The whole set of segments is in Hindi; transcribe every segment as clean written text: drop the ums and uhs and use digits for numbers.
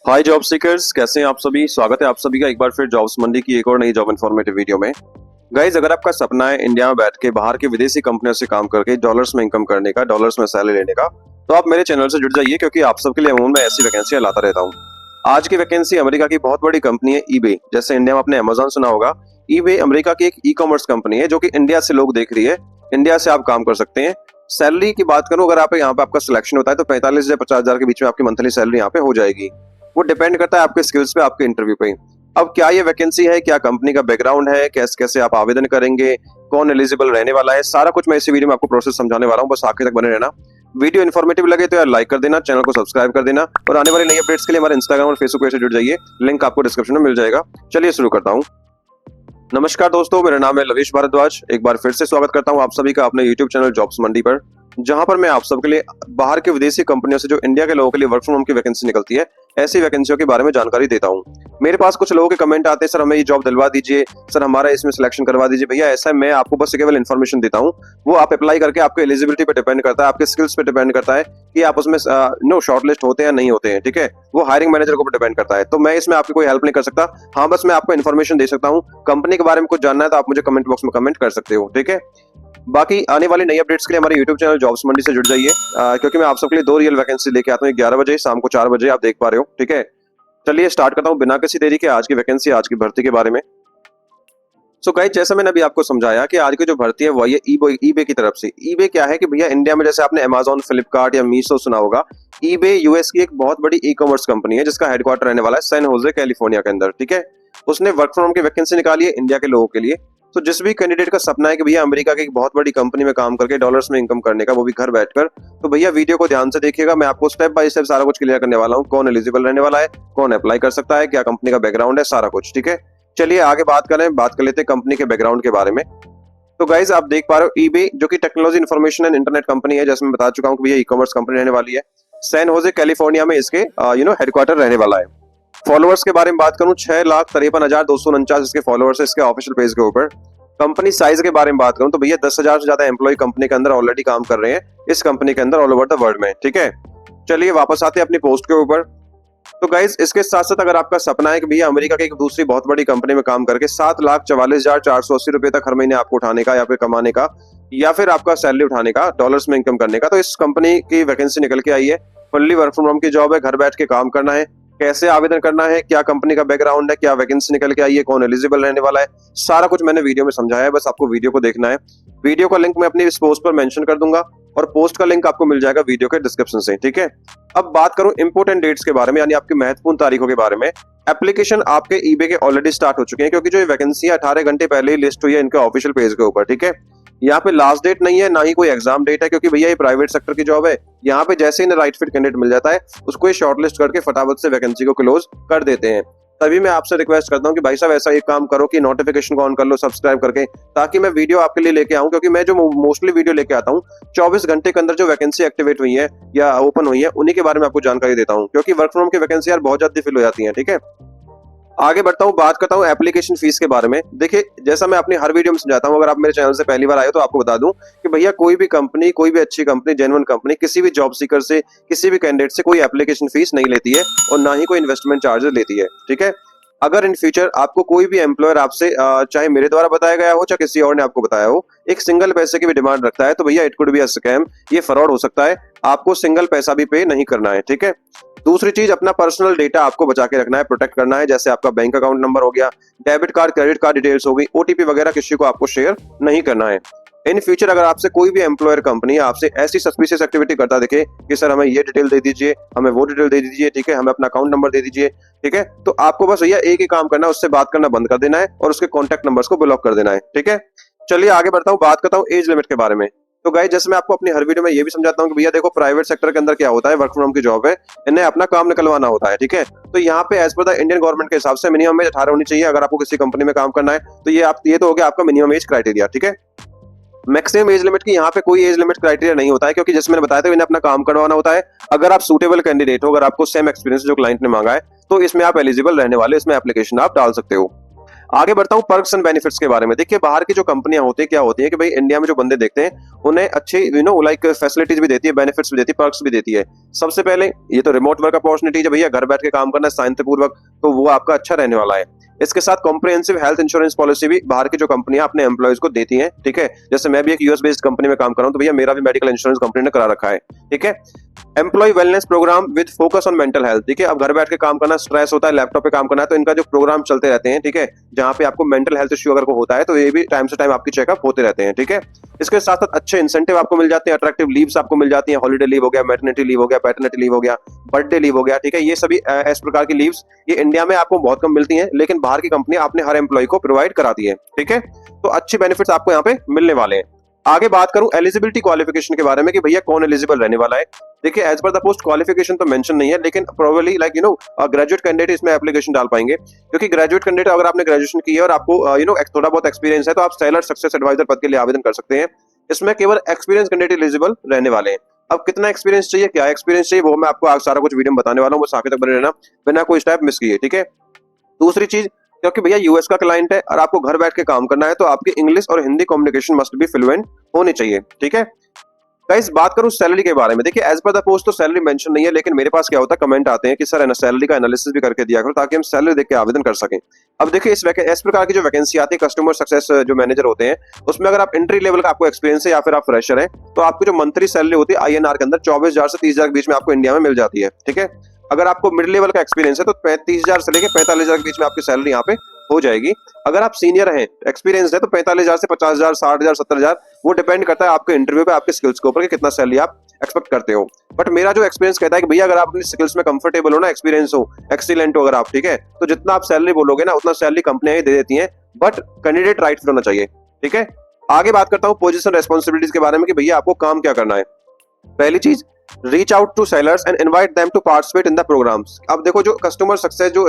हाय जॉब सीकर्स, कैसे हैं आप सभी। स्वागत है आप सभी का एक बार फिर जॉब्स मंडी की एक और नई जॉब इन्फॉर्मेटिव वीडियो में। गाइज, अगर आपका सपना है इंडिया में बैठ के बाहर की विदेशी कंपनियों से काम करके डॉलर्स में इनकम करने का, डॉलर्स में सैलरी लेने का, तो आप मेरे चैनल से जुड़ जाइए क्योंकि आप सबके लिए अमूमन मैं ऐसी वैकेंसियां लाता रहता हूँ। आज की वैकेंसी अमेरिका की बहुत बड़ी कंपनी है ईबे। जैसे इंडिया में आपने अमेजोन सुना होगा, ईबे अमेरिका की एक ई कॉमर्स कंपनी है जो कि इंडिया से लोग देख रही है। इंडिया से आप काम कर सकते हैं। सैलरी की बात करूं, अगर आप यहाँ पे आपका सिलेक्शन होता है तो 45 से 50 हजार के बीच में आपकी मंथली सैलरी यहाँ पे हो जाएगी। वो डिपेंड करता है आपके स्किल्स पे, आपके इंटरव्यू पे। अब क्या ये वैकेंसी है, क्या कंपनी का बैकग्राउंड है, कैसे कैसे आप आवेदन करेंगे, कौन एलिजिबल रहने वाला है, सारा कुछ मैं इसी वीडियो में आपको प्रोसेस समझाने वाला हूँ। बस आखिर तक बने रहना। वीडियो इन्फॉर्मेटिव लगे तो यार लाइक कर देना, चैनल को सब्सक्राइब कर देना और आने वाली नई अपडेट्स के लिए हमारे इंस्टाग्राम और फेसबुक पेज से जुड़ जाइए। लिंक आपको डिस्क्रिप्शन में मिल जाएगा। चलिए शुरू करता हूँ। नमस्कार दोस्तों, मेरा नाम है लवेश भारद्वाज। एक बार फिर से स्वागत करता हूं आप सभी का अपने YouTube चैनल जॉब्स मंडी पर, जहां पर मैं आप सबके लिए बाहर के विदेशी कंपनियों से जो इंडिया के लोगों के लिए वर्क फ्रॉम होम की वैकेंसी निकलती है, ऐसी वैकेंसियों के बारे में जानकारी देता हूं। मेरे पास कुछ लोगों के कमेंट आते हैं, सर हमें ये जॉब दिलवा दीजिए, सर हमारा इसमें सिलेक्शन करवा दीजिए। भैया ऐसा है, मैं आपको बस केवल इन्फॉर्मेशन देता हूँ। वो आप अप्लाई करके आपके एलिजिबिलिटी पे डिपेंड करता है, आपके स्किल्स पे डिपेंड करता है कि आप उसमें शॉर्टलिस्ट होते हैं या नहीं होते हैं। ठीक है, वो हायरिंग मैनेजर को डिपेंड करता है। तो मैं इसमें आपकी कोई हेल्प नहीं कर सकता। हाँ, बस मैं आपको इन्फॉर्मेशन दे सकता हूँ। कंपनी के बारे में कुछ जानना है तो आप मुझे कमेंट बॉक्स में कमेंट कर सकते हो। ठीक है, बाकी आने वाली नई अपडेट्स के लिए हमारे YouTube चैनल जॉब्स मंडी से जुड़ जाइए, क्योंकि मैं आप सबके लिए 2 रियल वैकेंसी लेके आता हूँ। 11 बजे, शाम को 4 बजे, आप देख पा रहे हो। ठीक है, चलिए स्टार्ट करता हूँ बिना किसी देरी के आज की वैकेंसी, आज की भर्ती के बारे में। सो गाइस, जैसा मैंने अभी आपको समझाया कि आज की जो भर्ती है वो ये ईबे की तरफ से। ईबे क्या है कि भैया इंडिया में जैसे आपने अमेजोन, फ्लिपकार्ट या मीशो सुना होगा, ईबे यूएस की एक बहुत बड़ी ई कॉमर्स कंपनी है जिसका हेडक्वार्टर रहने वाला है सैन होजे, कैलिफोर्निया के अंदर। ठीक है, उसने वर्क फ्रॉम होम की वैकेंसी निकाली है इंडिया के लोगों के लिए। तो जिस भी कैंडिडेट का सपना है कि भैया अमेरिका की एक बहुत बड़ी कंपनी में काम करके डॉलर्स में इनकम करने का, वो भी घर बैठकर, तो भैया वीडियो को ध्यान से देखिएगा। मैं आपको स्टेप बाय स्टेप सारा कुछ क्लियर करने वाला हूँ। कौन एलिजिबल रहने वाला है, कौन अप्लाई कर सकता है, क्या कंपनी का बैकग्राउंड है, सारा कुछ। ठीक है, चलिए आगे बात कर लेते हैं कंपनी के बैकग्राउंड के बारे में। तो गाइज, आप देख पा रहे हो ईबे जो कि technology information and internet company है, जैसे मैं बता चुका हूँ कि भैया ई कॉमर्स कंपनी रहने वाली है। सैन होजे कैलिफोर्निया में इसके हेडक्वार्टर रहने वाला है। फॉलोअर्स के बारे में बात करूं, 6,53,249 इसके फॉलोअर्स है इसके ऑफिशियल पेज के ऊपर। कंपनी साइज के बारे में बात करूं तो भैया 10,000 से ज्यादा एम्प्लॉय कंपनी के अंदर ऑलरेडी काम कर रहे हैं इस कंपनी के अंदर ऑल ओवर द वर्ल्ड में। ठीक है, चलिए वापस आते हैं अपनी पोस्ट के ऊपर। तो गाइज, इसके साथ साथ अगर आपका सपना है कि भैया अमेरिका की एक दूसरी बहुत बड़ी कंपनी में काम करके 7,44,480 रुपए तक हर महीने आपको उठाने का, या फिर कमाने का, या फिर आपका सैलरी उठाने का, डॉलर्स में इनकम करने का, तो इस कंपनी की वैकेंसी निकल के आई है। फुल्ली वर्क फ्रॉम होम की जॉब है, घर बैठ के काम करना है। कैसे आवेदन करना है, क्या कंपनी का बैकग्राउंड है, क्या वैकेंसी निकल के आई है, कौन एलिजिबल रहने वाला है, सारा कुछ मैंने वीडियो में समझाया है। बस आपको वीडियो को देखना है। वीडियो का लिंक मैं अपनी इस पोस्ट पर मेंशन कर दूंगा और पोस्ट का लिंक आपको मिल जाएगा वीडियो के डिस्क्रिप्शन से। ठीक है, अब बात करूं इंपोर्टेंट डेट्स के बारे में, यानी आपकी महत्वपूर्ण तारीखों के बारे में। एप्लीकेशन आपके ईबे के ऑलरेडी स्टार्ट हो चुके हैं, क्योंकि जो ये वैकेंसी है 18 घंटे पहले ही लिस्ट हुई है इनके ऑफिशियल पेज के ऊपर। ठीक है, यहाँ पे लास्ट डेट नहीं है, ना ही कोई एग्जाम डेट है, क्योंकि भैया ये प्राइवेट सेक्टर की जॉब है। यहाँ पे जैसे ही राइट फिट कैंडिडेट मिल जाता है, उसको ये शॉर्टलिस्ट करके फटाफट से वैकेंसी को क्लोज कर देते हैं। तभी मैं आपसे रिक्वेस्ट करता हूँ कि भाई साहब ऐसा एक काम करो कि नोटिफिकेशन को ऑन कर लो सब्सक्राइब करके, ताकि मैं वीडियो आपके लिए लेके आऊं। क्योंकि मैं जो मोस्टली वीडियो लेके आता हूँ 24 घंटे के अंदर जो वैकेंसी एक्टिवेट हुई है या ओपन हुई है, उन्हीं के बारे में आपको जानकारी देता हूँ, क्योंकि वर्क फ्रॉम की वैकेंसी यार बहुत जल्दी फिल हो जाती है। ठीक है, आगे बढ़ता हूँ, बात करता हूँ एप्लीकेशन फीस के बारे में। देखिए, जैसा मैं अपनी हर वीडियो में समझाता हूँ, अगर आप मेरे चैनल से पहली बार आए हो तो आपको बता दूं कि भैया कोई भी कंपनी, कोई भी अच्छी कंपनी, जेन्युइन कंपनी, किसी भी जॉब सीकर से, किसी भी कैंडिडेट से कोई एप्लीकेशन फीस नहीं लेती है और ना ही कोई इन्वेस्टमेंट चार्जेस लेती है। ठीक है, अगर इन फ्यूचर आपको कोई भी एम्प्लॉयर आपसे चाहे मेरे द्वारा बताया गया हो चाहे किसी और ने आपको बताया हो, एक सिंगल पैसे की भी डिमांड रखता है, तो भैया it could be a scam, ये फ्रॉड हो सकता है। आपको सिंगल पैसा भी पे नहीं करना है। ठीक है, दूसरी चीज, अपना पर्सनल डेटा आपको बचा के रखना है, प्रोटेक्ट करना है। जैसे आपका बैंक अकाउंट नंबर हो गया, debit card, credit card details हो गई, ओटीपी वगैरह किसी को आपको शेयर नहीं करना है। इन फ्यूचर अगर आपसे कोई भी एम्प्लॉयर कंपनी आपसे ऐसी सस्पिशियस एक्टिविटी करता दिखे कि सर हमें ये डिटेल दे दीजिए, हमें वो डिटेल दे दीजिए, ठीक है, हमें अपना अकाउंट नंबर दे दीजिए, ठीक है, तो आपको बस भैया एक ही काम करना है, उससे बात करना बंद कर देना है और उसके कॉन्टैक्ट नंबर्स को ब्लॉक कर देना है। ठीक है, चलिए आगे बढ़ता हूँ, बात करता हूँ एज लिमिट के बारे में। तो गाइस, जैसे मैं आपको अपनी हर वीडियो में ये भी समझाता हूँ कि भैया देखो, प्राइवेट सेक्टर के अंदर क्या होता है, वर्क फ्रॉम होम की जॉब है, इन्हें अपना काम निकलवाना होता है। ठीक है, तो यहाँ पे as per the Indian government के हिसाब से मिनिमम एज 18 होनी चाहिए अगर आपको किसी कंपनी में काम करना है। तो ये तो हो गया आपका मिनिमम एज क्राइटेरिया। ठीक है, मैक्सिमम एज लिमिट की यहाँ पे कोई एज लिमिट क्राइटेरिया नहीं होता है, क्योंकि जैसे मैंने बताया था इन्हें अपना काम करवाना होता है। अगर आप सूटेबल कैंडिडेट हो, अगर आपको सेम एक्सपीरियंस जो क्लाइंट ने मांगा है, तो इसमें आप एलिजिबल रहने वाले, इसमें एप्लीकेशन आप डाल सकते हो। आगे बढ़ता हूँ पर्क्स एंड बेनिफिट्स के बारे में। देखिए बाहर की जो कंपनियां होती है क्या होती है कि भाई इंडिया में जो बंदे देखते हैं उन्हें अच्छी लाइक फैसिलिटीज भी देती है, बेनिफिट्स भी देती है, पर्क्स भी देती है। सबसे पहले ये तो रिमोट वर्क अपॉर्चुनिटी है, भैया घर बैठ के काम करना है शांतिपूर्वक, तो वो आपका अच्छा रहने वाला है। इसके साथ कॉम्प्रिहेंसिव हेल्थ इंश्योरेंस पॉलिसी भी बाहर की जो कंपनियां अपने एम्प्लॉयज को देती हैं, ठीक है। जैसे मैं भी एक यूएस बेस्ड कंपनी में काम कर रहा हूं, तो भैया मेरा भी मेडिकल इंश्योरेंस कंपनी ने करा रखा है, ठीक है। Employee wellness program with focus on mental health, ठीक है। अब घर बैठ के काम करना, स्ट्रेस होता है, लैपटॉप पे काम करना है, तो इनका जो प्रोग्राम चलते रहते हैं, ठीक है, जहां पे आपको मेंटल हेल्थ इश्यू अगर को होता है तो ये भी टाइम से टाइम आपकी चेकअप होते रहते हैं, ठीक है। इसके साथ साथ अच्छे इंसेंटिव आपको मिल जाते हैं, अट्रैक्टिव लीव्स आपको मिल जाती हैं, हॉलिडे लीव हो गया, मैटरनिटी लीव हो गया, पैटर्निटी लीव हो गया, बर्थडे लीव हो गया, ठीक है। ये सभी इस प्रकार की लीव्स ये इंडिया में आपको बहुत कम मिलती हैं, लेकिन बाहर की कंपनियां अपने हर एम्प्लॉय को प्रोवाइड कराती है, ठीक है। तो अच्छी बेनिफिट्स आपको यहाँ पे मिलने वाले हैं। आगे बात करूं एलिजिबिलिटी क्वालिफिकेशन के बारे में कि भैया कौन एलिजिबल रहने वाला है। देखिए as per the post qualification तो मेंशन नहीं है, लेकिन प्रोबेबली लाइक ग्रेजुएट कैंडिडेट इसमें एप्लीकेशन डाल पाएंगे, क्योंकि ग्रेजुएट कैंडिडेट अगर आपने ग्रेजुएशन की है और आपको थोड़ा बहुत एक्सपीरियंस है तो आप सेलर सक्सेस एडवाइजर पद के लिए आवेदन कर सकते हैं। इसमें केवल एक्सपीरियंस कैंडिडेट एलिजिबल रहने वाले हैं। अब कितना एक्सपीरियंस चाहिए, क्या एक्सपीरियंस चाहिए, वो मैं आपको आज सारा कुछ वीडियो में बताने वाला हूँ, बस आगे तक बने रहना बिना कोई स्टेप मिस किए, ठीक है। दूसरी चीज, क्योंकि भैया यूएस का क्लाइंट है और आपको घर बैठ के काम करना है, तो आपकी इंग्लिश और Hindi communication must be fluent होनी चाहिए, ठीक है। गाइस बात करूं सैलरी के बारे में, देखिए एज पर द पोस्ट तो सैलरी मेंशन नहीं है, लेकिन मेरे पास क्या होता है कमेंट आते हैं कि सर है ना सैलरी का एनालिसिस भी करके दिया करो ताकि हम सैलरी देख के आवेदन कर सकें। अब देखिए इस प्रकार की जो वैकेंसी आती है कस्टमर सक्सेस जो मैनेजर होते हैं, उसमें अगर आप एंट्री लेवल का आपको एक्सपीरियंस है या फिर आप फ्रेशर हैं, तो आपकी जो मंथली सैलरी होती है आईएनआर के अंदर 24,000 से 30,000 के बीच में आपको इंडिया में मिल जाती है, ठीक है। अगर आपको मिड लेवल का एक्सपीरियंस है तो 35,000 से लेकर 45,000 के बीच में आपकी सैलरी यहाँ पे हो जाएगी। अगर आप सीनियर हैं, एक्सपीरियंस है, तो 45,000 से 50,000, 60,000, 70,000, वो डिपेंड करता है आपके इंटरव्यू पे, आपके स्किल्स के ऊपर कि कितना सैलरी आप एक्सपेक्ट करते हो। बट मेरा जो एक्सपीरियंस कहता है कि भैया अगर आप अपनी स्किल्स में कंफर्टेबल हो ना, एक्सपीरियंस हो, एक्सीलेंट हो अगर आप, ठीक है, तो जितना आप सैलरी बोलोगे ना उतना सैलरी कंपनियां ही दे देती हैं, बट कैंडिडेट राइट होना चाहिए, ठीक है। आगे बात करता हूँ पोजीशन रेस्पॉन्सिबिलिटीज के बारे में कि भैया आपको काम क्या करना है। पहली चीज, reach out to sellers and invite them to participate in the programs. अब देखो जो कस्टमर सक्सेस जो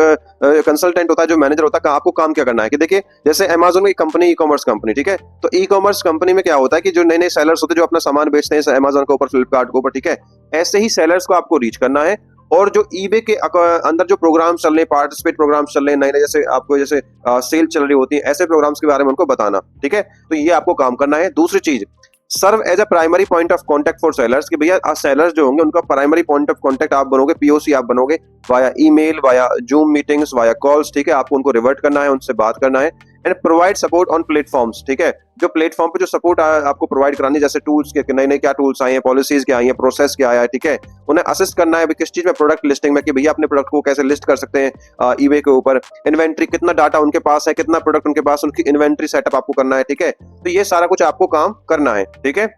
कंसल्टेंट होता है, जो मैनेजर होता है, आपको काम क्या करना है कि देखिए जैसे अमेज़न की कंपनी, ई कॉमर्स कंपनी, ठीक है, तो ई कॉमर्स कंपनी में क्या होता है कि जो नए नए सेलर्स होते हैं जो अपना सामान बेचते हैं अमेज़न के ऊपर, फ्लिपकार्ट के ऊपर, ठीक है, ऐसे ही सेलर्स को आपको रीच करना है। और जो ईबे के अंदर जो प्रोग्राम चल रहे हैं, पार्टिसिपेट प्रोग्राम चल रहे हैं नए नए, जैसे आपको जैसे सेल चल रही होती है, ऐसे प्रोग्राम्स के बारे में उनको बताना, ठीक है। तो ये आपको काम करना है। दूसरी चीज, serve as a primary point of contact for sellers, कि भैया सेलर्स जो होंगे उनका प्राइमरी पॉइंट ऑफ कांटेक्ट आप बनोगे, पीओसी आप बनोगे, via email, via zoom meetings, via calls, ठीक है। आपको उनको रिवर्ट करना है, उनसे बात करना है। And provide support on platforms, ठीक है, जो प्लेटफॉर्म पे जो सपोर्ट आपको प्रोवाइड करानी, जैसे टूल्स के नए नए क्या टूल्स आए हैं, पॉलिसीज क्या आई हैं, प्रोसेस क्या आया है, ठीक है, उन्हें असिस्ट करना है किस चीज में, प्रोडक्ट लिस्टिंग में, कि भैया अपने प्रोडक्ट को कैसे लिस्ट कर सकते हैं ईबे के ऊपर। इन्वेंट्री, कितना डाटा उनके पास है, कितना प्रोडक्ट उनके पास, उनकी इन्वेंट्री सेटअप आपको करना है, ठीक है। तो ये सारा कुछ आपको काम करना है, ठीक है।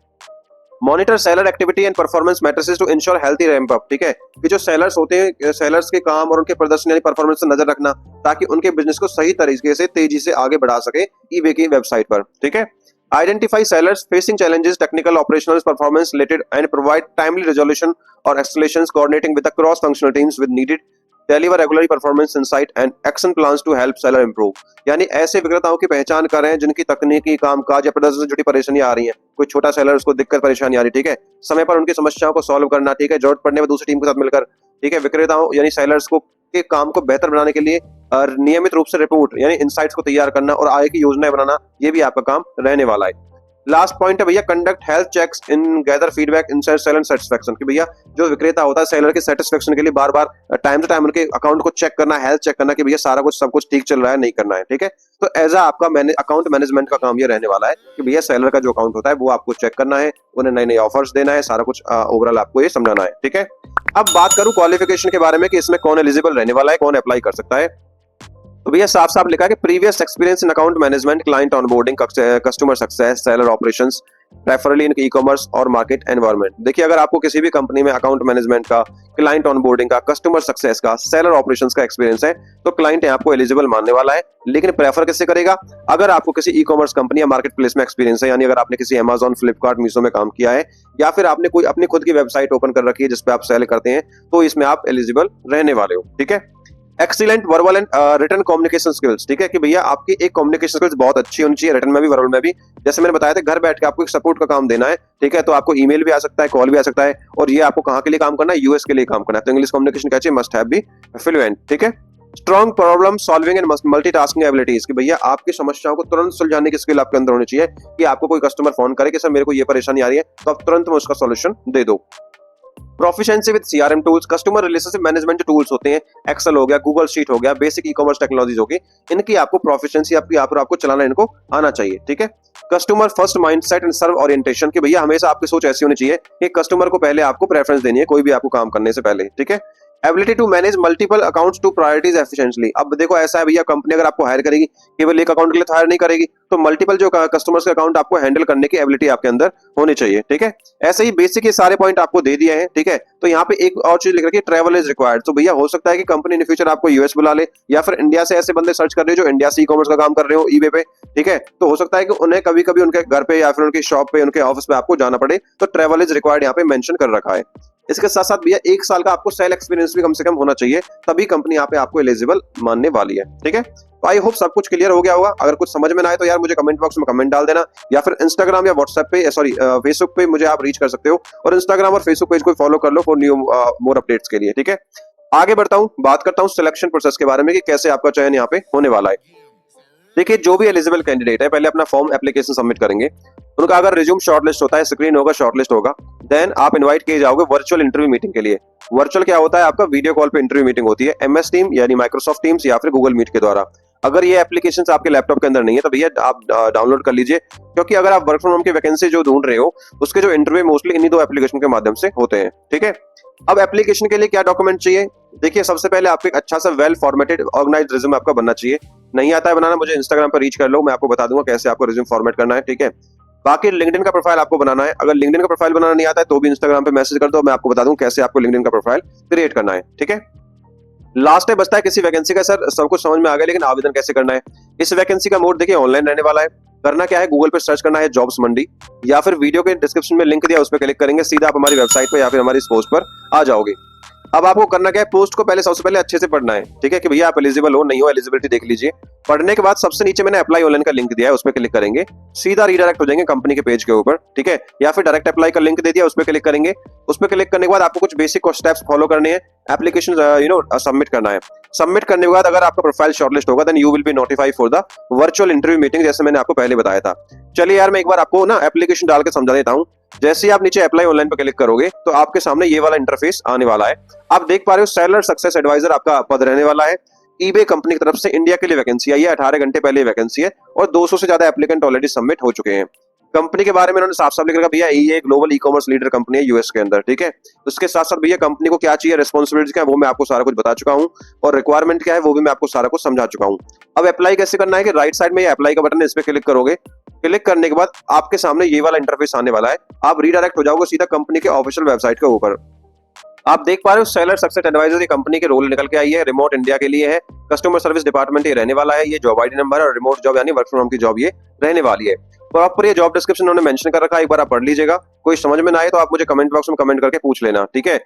Monitor seller activity and performance matrices to ensure healthy ramp up, ठीक है, कि जो सेलर्स होते हैं, सेलर्स के काम और उनके प्रदर्शन यानी परफॉर्मेंस से नजर रखना, ताकि उनके बिजनेस को सही तरीके से तेजी से आगे बढ़ा सके ईबे की वेबसाइट पर, ठीक है। Identify sellers facing challenges, technical, operational, performance related and provide timely resolution और escalations, coordinating with the cross functional teams with needed deliver regular performance insight and action plans to help seller improve. यानी ऐसे विक्रेताओं की पहचान करें जिनकी तकनीकी, कामकाज या प्रदर्शन से जुड़ी परेशानियां आ रही हैं। कोई छोटा सेलर, उसको दिक्कत परेशानी आ रही है, ठीक है, समय पर उनकी समस्याओं को सॉल्व करना, ठीक है, जरूरत पड़ने में दूसरी टीम के साथ मिलकर, ठीक है, विक्रेताओं यानी सेलर्स को के काम को बेहतर बनाने के लिए नियमित रूप से रिपोर्ट यानी इनसाइट्स को तैयार करना और आगे की योजनाएं बनाना, ये भी आपका काम रहने वाला है। लास्ट पॉइंट है भैया, conduct health checks in gather feedback in seller satisfaction, कि भैया जो विक्रेता होता है सेलर के सेटिस्फेक्शन के लिए बार बार टाइम टू टाइम उनके अकाउंट को चेक करना, हेल्थ चेक करना, कि भैया सारा कुछ सब कुछ ठीक चल रहा है, नहीं करना है, ठीक है। तो एज आपका अकाउंट मैनेजमेंट का काम ये रहने वाला है कि भैया सेलर का जो अकाउंट होता है वो आपको चेक करना है, उन्हें नए नए ऑफर्स देना है, सारा कुछ ओवरऑल आपको ये समझाना है, ठीक है। अब बात करूं क्वालिफिकेशन के बारे में कि इसमें कौन एलिजिबल रहने वाला है, कौन अप्लाई कर सकता है। तो भैया साफ साफ लिखा है कि previous experience in account management, client onboarding, customer success, seller operations, preferably in e commerce और मार्केट एनवायरनमेंट। देखिए अगर आपको किसी भी कंपनी में अकाउंट मैनेजमेंट का, क्लाइंट ऑनबोर्डिंग का, कस्टमर सक्सेस का, सेलर ऑपरेशंस का एक्सपीरियंस है, तो क्लाइंट आपको एलिजिबल मानने वाला है। लेकिन प्रेफर किससे करेगा, अगर आपको किसी ई कॉमर्स कंपनी या मार्केट प्लेस में एक्सपीरियंस है, यानी अगर आपने किसी अमेज़न, फ्लिपकार्ट, मीशो में काम किया है, या फिर आपने कोई अपनी खुद की वेबसाइट ओपन कर रखी है जिसपे आप सेल करते हैं, तो इसमें आप एलिजिबल रहने वाले हो, ठीक है। Excellent verbal and written communication skills, ठीक है, कि भैया आपकी एक कम्युनिकेशन स्किल्स बहुत अच्छी होनी चाहिए, रिटन में भी, वर्बल में भी। जैसे मैंने बताया था घर बैठ के आपको एक सपोर्ट का काम देना है, ठीक है, तो आपको ईमेल भी आ सकता है, कॉल भी आ सकता है, और ये आपको कहाँ के लिए काम करना है, यूएस के लिए काम करना है, तो इंग्लिश कम्युनिकेशन क्या चाहिए, मस्ट हैव बी फ्लुएंट, ठीक है। Strong problem solving and multitasking abilities कि भैया आपकी समस्याओं को तुरंत सुलझाने की स्किल आपके अंदर होनी चाहिए कि आपको कोई कस्टमर फोन करे कि सर मेरे को ये परेशानी आ रही है तो आप तुरंत में उसका सॉल्यूशन दे दो। Proficiency with CRM tools, customer relationship management tools होते हैं, एक्सेल हो गया, गूगल शीट हो गया, बेसिक ई कॉमर्स टेक्नोलॉजीज होगी, इनकी आपको प्रोफिशिएंसी आपकी यहाँ पर आपको चलाना इनको आना चाहिए। ठीक है। Customer first mindset and serve orientation कि भैया हमेशा आपकी सोच ऐसी होनी चाहिए कि कस्टमर को पहले आपको प्रेफरेंस देनी है कोई भी आपको काम करने से पहले। ठीक है। Ability to manage multiple accounts to priorities efficiently, अब देखो ऐसा है भैया कंपनी अगर आपको हायर करेगी केवल एक अकाउंट के लिए तो हायर नहीं करेगी, तो मल्टीपल जो कस्टमर्स के अकाउंट आपको हैंडल करने की एबिलिटी आपके अंदर होनी चाहिए। ठीक है। ऐसे ही बेसिक ये सारे पॉइंट आपको दे दिए हैं। ठीक है। तो यहाँ पे एक और चीज लिख रखी है, ट्रैवल इज रिक्वायर्ड, तो भैया हो सकता है कि कंपनी इन फ्यूचर आपको यूएस बुला ले या फिर इंडिया से ऐसे बंदे सर्च कर रहे हो जो इंडिया से ई कॉमर्स का काम कर रहे हो ईबे पे। ठीक है। तो हो सकता है कि उन्हें कभी कभी उनके घर पे या फिर उनकी शॉप पे उनके ऑफिस पे आपको जाना पड़े, तो ट्रैवल इज रिक्वायर्ड यहाँ पे मेंशन कर रखा है। इसके साथ साथ भैया 1 साल का आपको सेल एक्सपीरियंस भी कम से कम होना चाहिए, तभी कंपनी यहाँ पे आपको एलिजिबल मानने वाली है। ठीक है। तो आई होप सब कुछ क्लियर हो गया होगा। अगर कुछ समझ में ना आए तो यार मुझे कमेंट बॉक्स में कमेंट डाल देना या फिर इंस्टाग्राम या व्हाट्सएप पे फेसबुक पे मुझे आप रीच कर सकते हो, और इंस्टाग्राम और फेसबुक पेज को फॉलो कर लो फॉर न्यू मोर अपडेट्स के लिए। ठीक है। आगे बढ़ता हूँ, बात करता हूँ सिलेक्शन प्रोसेस के बारे में कि कैसे आपका चयन यहाँ पे होने वाला है। देखिए जो भी एलिजिबल कैंडिडेट है पहले अपना फॉर्म एप्लीकेशन सबमिट करेंगे, उनका अगर रिज्यूम शॉर्टलिस्ट होता है, स्क्रीन होगा, शॉर्टलिस्ट होगा, देन आप इनवाइट किए जाओगे वर्चुअल इंटरव्यू मीटिंग के लिए। वर्चुअल क्या होता है, आपका वीडियो कॉल पे इंटरव्यू मीटिंग होती है एमएस टीम यानी माइक्रोसॉफ्ट टीम्स या फिर गूगल मीट के द्वारा। अगर ये एप्लीकेशन आपके लैपटॉप के अंदर नहीं है तो भैया आप डाउनलोड कर लीजिए, क्योंकि अगर आप वर्क फ्रॉम होम की वैकेंसी जो ढूंढ रहे हो उसके जो इंटरव्यू मोस्टली इन्हीं 2 एप्लीकेशन के माध्यम से होते हैं। ठीक है। अब एप्लीकेशन के लिए क्या डॉक्यूमेंट चाहिए, देखिए सबसे पहले आपको एक अच्छा सा वेल फॉर्मेटेड ऑर्गेनाइज्ड रिज्यूम आपका बनना चाहिए। नहीं आता है बनाना, मुझे इंस्टाग्राम पर रीच कर लो, मैं आपको बता दूंगा कैसे आपको रिज्यूम फॉर्मेट करना है। ठीक है। बाकी लिंक्डइन का प्रोफाइल आपको बनाना है, अगर लिंक्डइन का प्रोफाइल बनाना नहीं आता है तो भी इंस्टाग्राम पे मैसेज कर दो, मैं आपको बता दूं कैसे आपको लिंक्डइन का प्रोफाइल क्रिएट करना है। ठीक है। लास्ट है बचता है किसी वैकेंसी का, सर सब कुछ समझ में आ गया लेकिन आवेदन कैसे करना है। इस वैकेंसी का मोड देखिए ऑनलाइन रहने वाला है। करना क्या है, गूगल पे सर्च करना है जॉब्स मंडी, या फिर वीडियो के डिस्क्रिप्शन में लिंक दिया उस पर क्लिक करेंगे, सीधा आप हमारी वेबसाइट पे या फिर हमारी इस पोस्ट पर आ जाओगे। अब आपको करना क्या है, पोस्ट को पहले सबसे पहले अच्छे से पढ़ना है। ठीक है, कि भैया आप एलिजिबल हो नहीं हो, एलिजिबिलिटी देख लीजिए। पढ़ने के बाद सबसे नीचे मैंने अप्लाई ऑनलाइन का लिंक दिया है, उस पर क्लिक करेंगे, सीधा रीडायरेक्ट हो जाएंगे कंपनी के पेज के ऊपर। ठीक है। या फिर डायरेक्ट अप्लाई का लिंक दे दिया, उस पर क्लिक करेंगे। उस पर क्लिक करने के बाद आपको कुछ बेसिक स्टेप्स फॉलो करने हैं, एप्लीकेशन सबमिट करना है। सबमिट करने के बाद अगर आपका प्रोफाइल शॉर्टलिस्ट होगा then you will be notified for the virtual interview meeting, जैसे मैंने आपको पहले बताया था। चलिए यार मैं एक बार आपको ना एप्लीकेशन डाल के समझा देता हूँ। जैसे ही आप नीचे अप्लाई ऑनलाइन पर क्लिक करोगे तो आपके सामने ये वाला इंटरफेस आने वाला है। आप देख पा रहे हो सेलर सक्सेस एडवाइजर आपका पद रहने वाला है। ईबे कंपनी की तरफ से इंडिया के लिए वैकेंसी आई है, 18 घंटे पहले वैकेंसी है और 200 से ज्यादा एप्लीकेंट ऑलरेडी सबमिट हो चुके हैं। कंपनी के बारे में उन्होंने साफ साफ लिख रखा भैया ये global e commerce leader company है यूएस के अंदर। ठीक है। उसके साथ साथ भैया कंपनी को क्या चाहिए, रिस्पॉन्सिबिलिटी क्या है वो मैं आपको सारा कुछ बता चुका हूँ, और रिक्वायरमेंट क्या है वो भी मैं आपको सारा कुछ समझा चुका हूँ। अब अप्लाई कैसे करना है कि राइट साइड में ये अप्लाई का बटन है, इस पे क्लिक करोगे। क्लिक करने के बाद आपके सामने ये वाला इंटरफेस आने वाला है, आप रीडायरेक्ट हो जाओगे सीधा कंपनी के ऑफिशियल वेबसाइट के ऊपर। आप देख पा रहे हो सेलर सक्सेस एडवाइजर ये कंपनी के रोल निकल के आई है, रिमोट इंडिया के लिए है, कस्टमर सर्विस डिपार्टमेंट ये रहने वाला है, ये जॉब आईडी नंबर है और रिमोट जॉब यानी वर्क फ्रॉम होम की जॉब ये रहने वाली है। प्रॉपर ये जॉब डिस्क्रिप्शन उन्होंने मेंशन कर रखा है, एक बार आप पढ़ लीजिएगा। कोई समझ में ना आए तो आप मुझे कमेंट बॉक्स में कमेंट करके पूछ लेना। ठीक है।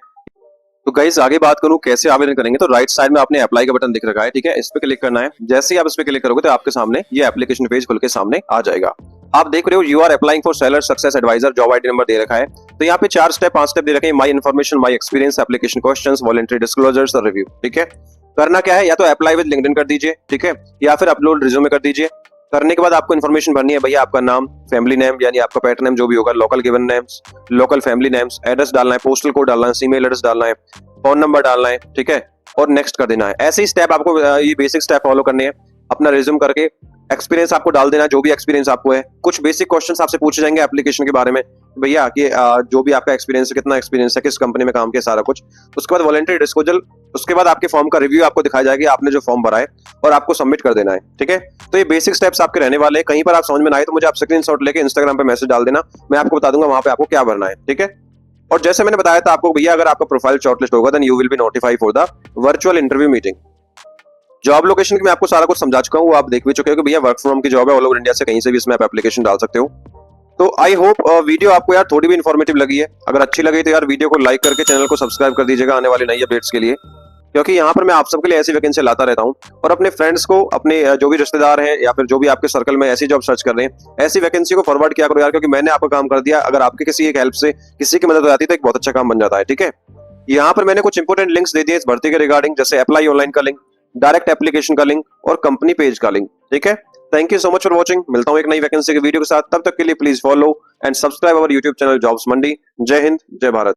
तो गाइस आगे बात करूं कैसे आवेदन करेंगे, तो राइट साइड में आपने अप्लाई का बटन दिख रखा है। ठीक है। इस पे क्लिक करना है, जैसे ही आप इस पे क्लिक करोगे तो आपके सामने ये एप्लीकेशन पेज खुल के सामने आ जाएगा। आप देख रहे हो you are applying for seller success advisor, job ID number दे रखा है। तो यहाँ पे 4 स्टेप 5 स्टेप दे रखे हैं, my information, my experience, application questions, voluntary disclosures और रिव्यू। ठीक है। करना क्या है, या तो अप्लाई विद लिंक्डइन कर दीजिए, ठीक है, या फिर अपलोड रिज्यूमे कर दीजिए। करने के बाद आपको इन्फॉर्मेशन भरनी है भैया, आपका नाम, फैमिली नेम यानी आपका पेट नेम जो भी होगा, local given names, local family names, address डालना है, पोस्टल कोड डालना है, ईमेल एड्रेस डालना है, फोन नंबर डालना है। ठीक है। और नेक्स्ट कर देना है। ऐसे ही स्टेप आपको ये बेसिक स्टेप फॉलो करने हैं। अपना रिज्यूम करके एक्सपीरियंस आपको डाल देना, जो भी एक्सपीरियंस आपको है। कुछ बेसिक क्वेश्चंस आपसे पूछे जाएंगे एप्लीकेशन के बारे में, भैया कि जो भी आपका एक्सपीरियंस है, कितना एक्सपीरियंस है, किस कंपनी में काम किया, सारा कुछ। उसके बाद वॉलंटरी डिस्क्लोजर, उसके बाद आपके फॉर्म का रिव्यू आपको दिखाया जाएगा, आपने जो फॉर्म भरा है, और आपको सबमिट कर देना है। ठीक है। तो ये बेसिक स्टेप्स आपके रहने वाले हैं। कहीं पर आप समझ में ना आए तो मुझे आप स्क्रीनशॉट लेके इंस्टाग्राम पे मैसेज डाल देना, मैं आपको बता दूंगा वहां पे आपको क्या भरना है। ठीक है। और जैसे मैंने बताया था आपको भैया, अगर आपका प्रोफाइल शॉर्टलिस्ट होगा then you will be notified for the virtual interview meeting. Job location की मैं आपको सारा कुछ समझा चुका हूँ, वो आप देख भी चुके हो कि भैया वर्क फ्रॉम होम की जॉब है, ऑल ओवर इंडिया से कहीं से भी इसमें आप एप्लीकेशन डाल सकते हो। तो आई होप वीडियो आपको यार थोड़ी भी इन्फॉर्मेटिव लगी है। अगर अच्छी लगी तो यार वीडियो को लाइक करके चैनल को सब्सक्राइब कर दीजिएगा आने वाली नई अपडेट्स के लिए, क्योंकि यहाँ पर मैं आप सबके लिए ऐसी वैकेंसी लाता रहता हूँ। और अपने फ्रेंड्स को, अपने जो भी रिश्तेदार हैं या फिर जो भी आपके सर्कल में ऐसी जॉब सर्च कर रहे हैं, ऐसी वैकेंसी को फॉरवर्ड किया करो यार, क्योंकि मैंने आपका काम कर दिया। अगर आपकी किसी एक हेल्प से किसी की मदद हो जाती है तो एक बहुत अच्छा काम बन जाता है। ठीक है। यहाँ पर मैंने कुछ इंपोर्टेंट लिंक्स दे दिए इस भर्ती के रिगार्डिंग, जैसे अप्लाई ऑनलाइन का लिंक, डायरेक्ट एप्लीकेशन का लिंक और कंपनी पेज का लिंक। ठीक है, thank you so much for watching. मिलता हूं एक नई वैकेंसी के वीडियो के साथ, तब तक के लिए please follow and subscribe our YouTube channel jobs Mandi. जय हिंद, जय भारत।